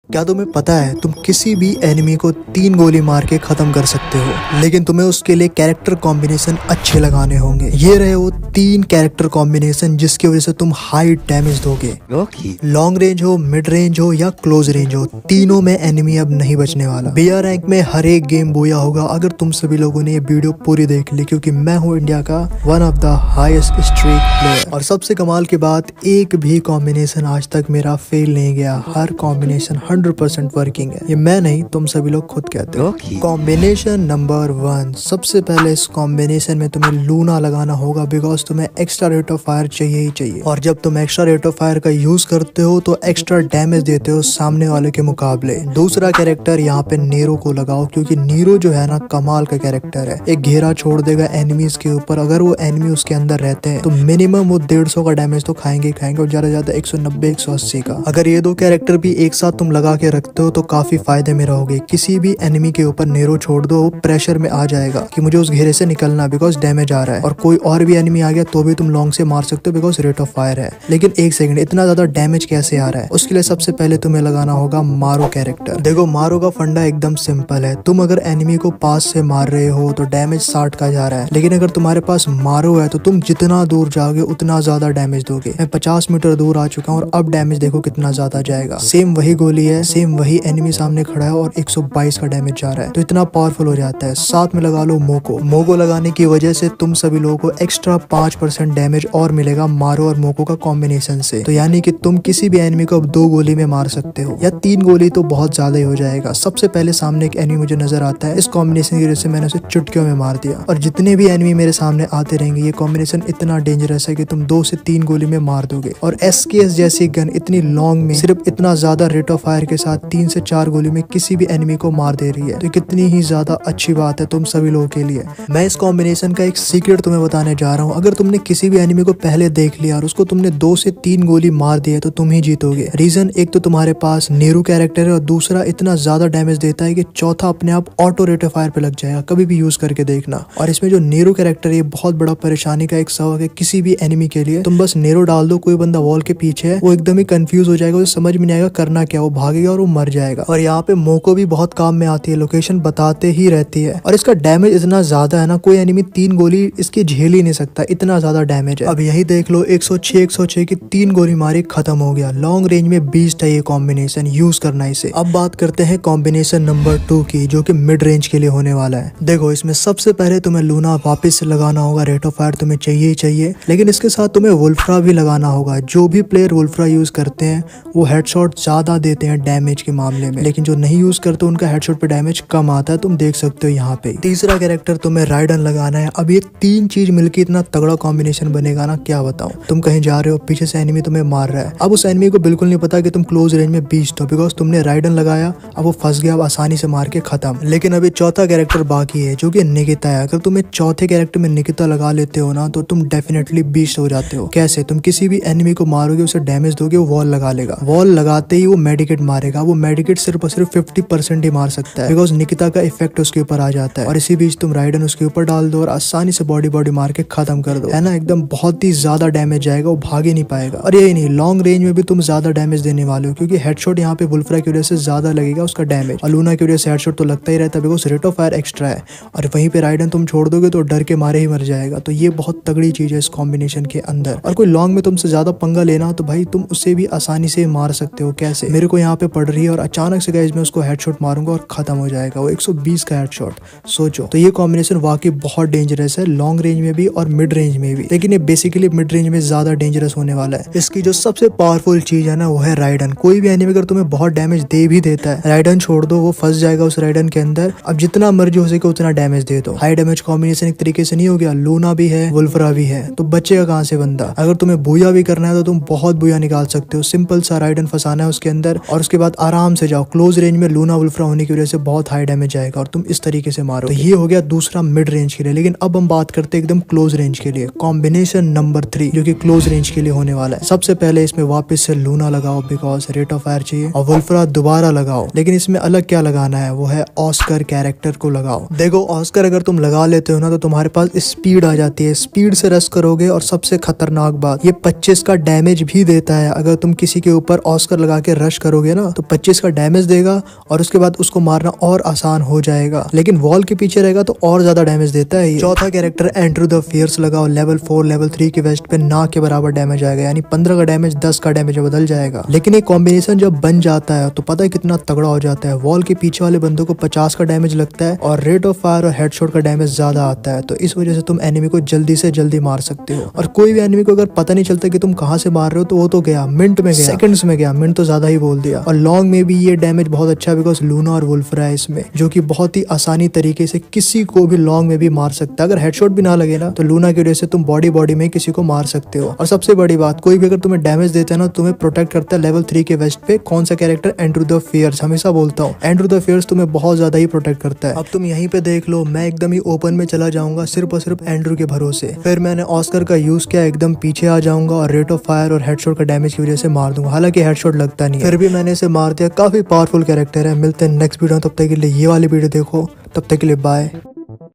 क्या तुम्हें पता है तुम किसी भी एनिमी को 3 गोली मार के खत्म कर सकते हो, लेकिन तुम्हें उसके लिए कैरेक्टर कॉम्बिनेशन अच्छे लगाने होंगे। ये रहे वो 3 कैरेक्टर कॉम्बिनेशन जिसकी वजह से तुम हाई डैमेज दोगे। लॉन्ग रेंज हो, मिड रेंज हो या क्लोज रेंज हो, तीनों में एनिमी अब नहीं बचने वाला। बीआर रैंक में हर एक गेम बोया होगा अगर तुम सभी लोगों ने ये वीडियो पूरी देख ली, क्योंकि मैं हूँ इंडिया का one of the highest streak player. और सबसे कमाल की बात, एक भी कॉम्बिनेशन आज तक मेरा फेल नहीं गया। हर कॉम्बिनेशन 100% वर्किंग है। ये मैं नहीं, तुम सभी लोग खुद कहते हो। कॉम्बिनेशन नंबर 1, सबसे पहले इस कॉम्बिनेशन में तुम्हें लूना लगाना होगा, बिकॉज तुम्हें एक्स्ट्रा रेट ऑफ फायर चाहिए ही चाहिए। और जब तुम एक्स्ट्रा रेट ऑफ फायर का यूज करते हो तो एक्स्ट्रा डैमेज देते हो सामने वाले के मुकाबले। दूसरा कैरेक्टर यहाँ पे नीरो को लगाओ, क्योंकि नीरो जो है ना कमाल का कैरेक्टर है। एक घेरा छोड़ देगा एनिमीज के ऊपर, अगर वो एनिमी उसके अंदर रहते हैं तो मिनिमम वो 150 का डैमेज तो खाएंगे और ज्यादा 190-180 का। अगर ये दो कैरेक्टर भी एक साथ तुम लगा के रखते हो तो काफी फायदे में रहोगे। किसी भी एनिमी के ऊपर नेरो छोड़ दो, वो प्रेशर में आ जाएगा कि मुझे उस घेरे से निकलना, बिकॉज डैमेज आ रहा है। और कोई और भी एनिमी आ गया तो भी तुम लॉन्ग से मार सकते हो, बिकॉज रेट ऑफ फायर है। लेकिन एक सेकंड, इतना ज्यादा डैमेज कैसे आ रहा है? उसके लिए सबसे पहले तुम्हें लगाना होगा मारो कैरेक्टर। देखो, मारो का फंडा एकदम सिंपल है। तुम अगर एनिमी को पास से मार रहे हो तो डैमेज 60 का जा रहा है, लेकिन अगर तुम्हारे पास मारो है तो तुम जितना दूर जाओगे उतना ज्यादा डैमेज दोगे। मैं 50 मीटर दूर आ चुका हूँ और अब डैमेज देखो कितना ज्यादा जाएगा। सेम वही गोली है, सेम वही एनिमी सामने खड़ा है और 122 का डैमेज जा रहा है, तो इतना पावरफुल हो जाता है। साथ में लगा लो मोको लगाने की वजह से तुम सभी लोगों को एक्स्ट्रा 5% डैमेज और मिलेगा मारो और मोको का कॉम्बिनेशन से। तो यानी कि तुम किसी भी एनिमी को अब 2 गोली में मार सकते हो, या 3 गोली तो बहुत ज्यादा ही हो जाएगा। सबसे पहले सामने एक एनिमी मुझे नजर आता है, इस कॉम्बिनेशन की वजह से मैंने उसे चुटकियों में मार दिया। और जितने भी एनिमी मेरे सामने आते रहेंगे, ये कॉम्बिनेशन इतना डेंजरस है कि तुम 2 से 3 गोली में मार दोगे। और SKS जैसी गन इतनी लॉन्ग में सिर्फ इतना ज्यादा रेट ऑफ फायर के साथ 3 से 4 गोली में किसी भी एनिमी को मार दे रही है, तो कितनी ही ज्यादा अच्छी बात है तुम सभी लोगों के लिए। मैं इस कॉम्बिनेशन का एक सीक्रेट तुम्हें बताने जा रहा हूँ। अगर तुमने किसी भी एनिमी को पहले देख लिया और उसको तुमने 2 से 3 गोली मार दी है तो तुम ही जीतोगे। रीजन, एक तो तुम्हारे पास नेरू कैरेक्टर है और दूसरा इतना ज्यादा डैमेज देता है कि चौथा अपने आप ऑटो रेट ऑफ फायर पे लग जाएगा। कभी भी यूज करके देखना। और इसमें जो नेरू कैरेक्टर है, ये बहुत बड़ा परेशानी का एक सबक है किसी भी एनिमी के लिए। तुम बस नेरो डाल दो, कोई बंदा वॉल के पीछे है, वो एकदम ही कंफ्यूज हो जाएगा, उसे समझ में नहीं आएगा करना क्या, वो भागेगा और वो मर जाएगा। और यहाँ पे मोको भी बहुत काम में आती है, लोकेशन बताते ही रहती है। और इसका डैमेज इतना ज्यादा है ना, कोई एनिमी 3 गोली इसकी झेल ही नहीं सकता, इतना ज्यादा डैमेज है। अब यही देख लो, 106 की 3 गोली मारी, खत्म हो गया। लॉन्ग रेंज में बीस्ट है ये कॉम्बिनेशन, यूज करना इसे। अब बात करते हैं कॉम्बिनेशन नंबर 2 की, जो कि मिड रेंज के लिए होने वाला है। देखो, इसमें सबसे पहले तुम्हें लूना वापस से लगाना होगा, रेट ऑफ फायर तुम्हें चाहिए ही चाहिए, लेकिन इसके साथ तुम्हें वुल्फ्रा भी लगाना होगा। जो भी प्लेयर वुल्फ्रा यूज करते हैं वो हेडशॉट ज्यादा देते हैं डैमेज के मामले में, लेकिन जो नहीं यूज करते उनका हेडशॉट पे डैमेज कम आता है, तुम देख सकते हो यहाँ पे। तीसरा कैरेक्टर तुम्हें राइडन लगाना है। अब ये 3 चीज मिलकर इतना तगड़ा कॉम्बिनेशन बनेगा ना, क्या बताऊं। तुम कहीं जा रहे हो, पीछे से एनिमी तुम्हें मार रहा है, अब उस एनिमी को बिल्कुल नहीं पता कि तुम क्लोज रेंज में बीस्ट हो, बिकॉज तुमने राइडन लगाया, अब वो फंस गया, अब आसानी से मार के खत्म। लेकिन अभी चौथा कैरेक्टर बाकी है, जो कि निकिता है। अगर तुम्हें चौथे कैरेक्टर में निकिता लगा लेते हो ना, तो तुम डेफिनेटली बीस्ट हो जाते हो। कैसे? तुम किसी भी एनिमी को मारोगे, उसे डैमेज दोगे, वो वॉल लगा लेगा। वॉल लगाते ही वो मेडिकेट मारेगा। वो मेडिकेट सिर्फ और सिर्फ 50% ही मार सकता है, बिकॉज निकिता का इफेक्ट उसके ऊपर आ जाता है। और इसी बीच तुम राइडन उसके ऊपर डाल दो और आसानी से बॉडी मार के खत्म कर दो, है ना। एकदम बहुत ही ज्यादा डैमेज जाएगा, वो भाग ही नहीं पाएगा। और यही नहीं, लॉन्ग रेंज में भी तुम ज्यादा डैमेज देने वाले हो, क्योंकि हेडशॉट यहाँ पे वुल्फ्रा की वजह से ज्यादा लगेगा उसका डैमेज, और लूना की वजह से हेडशॉट तो लगता ही रहता है, because rate of fire extra है। और वहीं पे राइडन तुम छोड़ दोगे तो डर के मारे ही मर जाएगा। तो ये बहुत तगड़ी चीज है इस कॉम्बिनेशन के अंदर। और कोई लॉन्ग में तुमसे ज्यादा पंगा लेना तो भाई तुम उससे भी आसानी से मार सकते हो। कैसे? मेरे को यहाँ पे पड़ रही है और अचानक से गाइस मैं उसको हेडशॉट मारूंगा और खत्म हो जाएगा, वो 120 का हेडशॉट। सोचो, तो ये कॉम्बिनेशन वाकई बहुत डेंजरस है, लॉन्ग रेंज में भी और मिड रेंज में भी। लेकिन ये बेसिकली मिड रेंज में ज्यादा डेंजरस होने वाला है। इसकी जो सबसे पावरफुल चीज है ना, वो है राइडन। कोई भी एनिमी अगर तुम्हें बहुत डैमेज दे भी देता है, राइडन छोड़ दो, वो फंस जाएगा उस राइडन के अंदर। अब जितना मर्जी हो सके उतना डैमेज दे दो। हाई डैमेज कॉम्बिनेशन एक तरीके से नहीं हो गया, लूना भी है, वुल्फ्रा भी है, तो बचेगा कहां से बंदा। अगर तुम्हें बुया भी करना है तो तुम बहुत बुया निकाल सकते हो। सिंपल सा राइडन फंसाना है उसके अंदर और उसके बाद आराम से जाओ। क्लोज रेंज में लूना वुल्फ्रा होने की वजह से बहुत हाई डैमेज जाएगा और तुम इस तरीके से मारो। तो ये हो गया दूसरा मिड रेंज के लिए। लेकिन अब हम बात करते हैं एकदम क्लोज रेंज के लिए, कॉम्बिनेशन नंबर 3, जो कि क्लोज रेंज के लिए होने वाला है। सबसे पहले इसमें वापस से लूना लगाओ, बिकॉज रेट ऑफ फायर चाहिए, और वुल्फ्रा दोबारा लगाओ। लेकिन इसमें अलग क्या लगाना है, वो है ऑस्कर कैरेक्टर को लगाओ। देखो, ऑस्कर अगर तुम लगा लेते हो ना, तो तुम्हारे पास स्पीड आ जाती है, स्पीड से रश करोगे। और सबसे खतरनाक बात, ये 25 का डैमेज भी देता है। अगर तुम किसी के ऊपर ऑस्कर लगा के रश करोगे ना तो 25 का डैमेज देगा और उसके बाद उसको मारना और आसान हो जाएगा। लेकिन वॉल के पीछे रहेगा तो और ज्यादा डैमेज देता है ये। चौथा कैरेक्टर एंड्रू द फियर्स लगाओ, लेवल 4 लेवल 3 की वेस्ट पे ना के बराबर डैमेज आएगा, यानी 15 का डैमेज 10 का डैमेज बदल जाएगा। लेकिन एक कॉम्बिनेशन जब बन जाता है तो पता है कितना तगड़ा हो जाता है। वॉल के पीछे वाले बंदों को 50 का डैमेज लगता है और रेट ऑफ फायर और हेडशॉट का डैमेज ज्यादा आता है, तो इस वजह से तुम एनिमी को जल्दी से जल्दी मार सकते हो। और कोई भी एनिमी को अगर पता नहीं चलता कि तुम कहां से मार रहे हो तो वो तो गया, मिनट में गया, सेकंड्स में गया, मिनट तो ज्यादा ही बोल दिया। और लॉन्ग में भी ये डैमेज बहुत अच्छा है बिकॉज लूना और वुल्फ्रा है इसमें, जो कि बहुत ही आसानी तरीके से किसी को भी लॉन्ग में भी मार सकता है। अगर हेडशॉट भी ना लगे ना तो लूना की वजह से तुम बॉडी में किसी को मार सकते हो। और सबसे बड़ी बात, कोई भी अगर तुम्हें डैमेज देता है ना, तुम्हें प्रोटेक्ट करता है लेवल 3 के वेस्ट पे। कौन सा कैरेक्टर? Andrew the fierce. हमेशा बोलता हूँ एंड्रू द फियर्स तुम्हें बहुत ज्यादा ही प्रोटेक्ट करता है। अब तुम यहीं पे देख लो, मैं एकदम ही ओपन में चला जाऊंगा सिर्फ और सिर्फ एंड्रू के भरोसे। फिर मैंने ऑस्कर का यूज किया, एकदम पीछे आ जाऊंगा और रेट ऑफ फायर और हेडशॉट का डैमेज की वजह से मार दूंगा। हालांकि हेडशॉट लगता नहीं है, फिर भी मैंने इसे मार दिया। काफी पावरफुल कैरेक्टर है। मिलते हैं नेक्स्ट वीडियो, तब तक के लिए ये वाली वीडियो देखो, तब तक के लिए बाय।